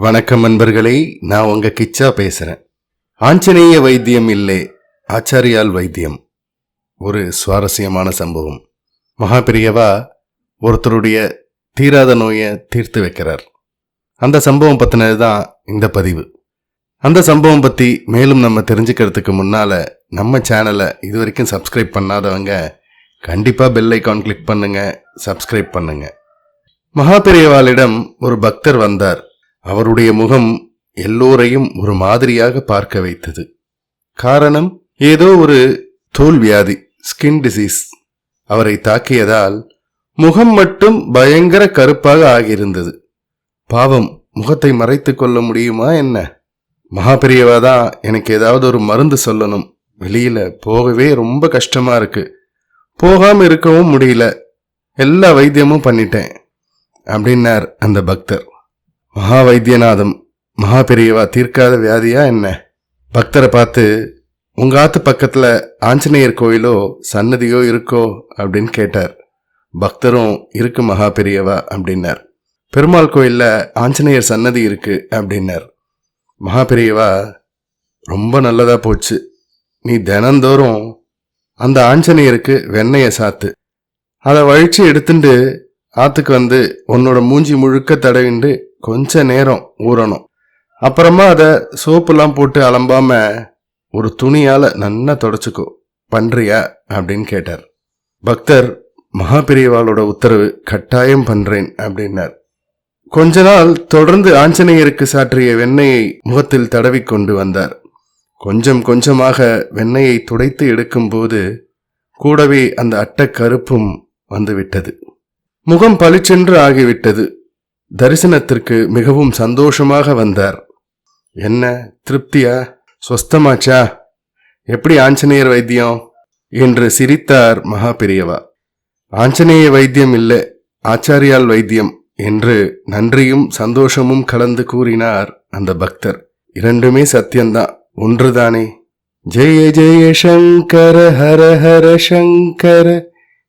வணக்கம் நண்பர்களே, நான் உங்க கிச்சா பேசுறேன். ஆஞ்சநேய வைத்தியம் இல்லை, ஆச்சாரியால் வைத்தியம். ஒரு சுவாரஸ்யமான சம்பவம். மகாபெரியவா ஒருத்தருடைய தீராத நோயை தீர்த்து வைக்கிறார். அந்த சம்பவம் பத்தினது தான் இந்த பதிவு. அந்த சம்பவம் பத்தி மேலும் நம்ம தெரிஞ்சுக்கிறதுக்கு முன்னால நம்ம சேனலை இது வரைக்கும் சப்ஸ்கிரைப் பண்ணாதவங்க கண்டிப்பா பெல் ஐகான் கிளிக் பண்ணுங்க, சப்ஸ்கிரைப் பண்ணுங்க. மகாபெரியவாளிடம் ஒரு பக்தர் வந்தார். அவருடைய முகம் எல்லோரையும் ஒரு மாதிரியாக பார்க்க வைத்தது. காரணம், ஏதோ ஒரு தோல் வியாதி, ஸ்கின் டிசீஸ் அவரை தாக்கியதால் முகம் மட்டும் பயங்கர கருப்பாக ஆகியிருந்தது. பாவம், முகத்தை மறைத்து கொள்ள முடியுமா என்ன? மகாபெரியவா தான் எனக்கு ஏதாவது ஒரு மருந்து சொல்லணும், வெளியில போகவே ரொம்ப கஷ்டமா இருக்கு, போகாம இருக்கவும் முடியல, எல்லா வைத்தியமும் பண்ணிட்டேன் அப்படின்னார் அந்த பக்தர். மகா வைத்தியநாதம், மகாபெரியவா தீர்க்காத வியாதியா என்ன? பக்தரை பார்த்து, உங்க ஆத்து பக்கத்துல ஆஞ்சநேயர் கோயிலோ சன்னதியோ இருக்கோ அப்படின்னு கேட்டார். பக்தரும் இருக்கு மகாபெரியவா அப்படின்னார். பெருமாள் கோயில்ல ஆஞ்சநேயர் சன்னதி இருக்கு அப்படின்னார். மகாபெரியவா, ரொம்ப நல்லதா போச்சு, நீ தினந்தோறும் அந்த ஆஞ்சநேயருக்கு வெண்ணெயை சாத்து, அதை வழிச்சு எடுத்துட்டு ஆத்துக்கு வந்து உன்னோட மூஞ்சி முழுக்க தடவிண்டு கொஞ்ச நேரம் ஊறணும். அப்புறமா அதை சோப்புலாம் போட்டு அலம்பாம ஒரு துணியால நல்லா தொடச்சுக்கோ, பண்றியா அப்படின்னு கேட்டார். பக்தர், மகாபெரியவாளோட உத்தரவு, கட்டாயம் பண்றேன் அப்படின்னார். கொஞ்ச நாள் தொடர்ந்து ஆஞ்சநேயருக்கு சாற்றிய வெண்ணெயை முகத்தில் தடவி கொண்டு வந்தார். கொஞ்சம் கொஞ்சமாக வெண்ணெயை துடைத்து எடுக்கும் போது கூடவே அந்த அட்டை கருப்பும் வந்துவிட்டது. முகம் பளிச்சென்று ஆகிவிட்டது. தரிசனத்திற்கு மிகவும் சந்தோஷமாக வந்தார். என்ன திருப்தியா, சொஸ்தமாச்சா, எப்படி ஆஞ்சநேயர் வைத்தியம் என்று சிரித்தார் மகாபெரியவா. ஆஞ்சநேய வைத்தியம் இல்லை, ஆச்சாரியால் வைத்தியம் என்று நன்றியும் சந்தோஷமும் கலந்து கூறினார் அந்த பக்தர். இரண்டுமே சத்தியம்தான், ஒன்றுதானே. ஜெய ஜெய சங்கர ஹர ஹர சங்கர.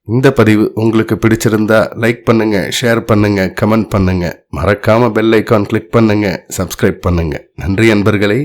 இந்த பதிவு உங்களுக்கு பிடிச்சிருந்தா லைக் பண்ணுங்க, ஷேர் பண்ணுங்க, கமெண்ட் பண்ணுங்க. மறக்காம பெல் ஐகான் கிளிக் பண்ணுங்க, சப்ஸ்கிரைப் பண்ணுங்க. நன்றி நண்பர்களே.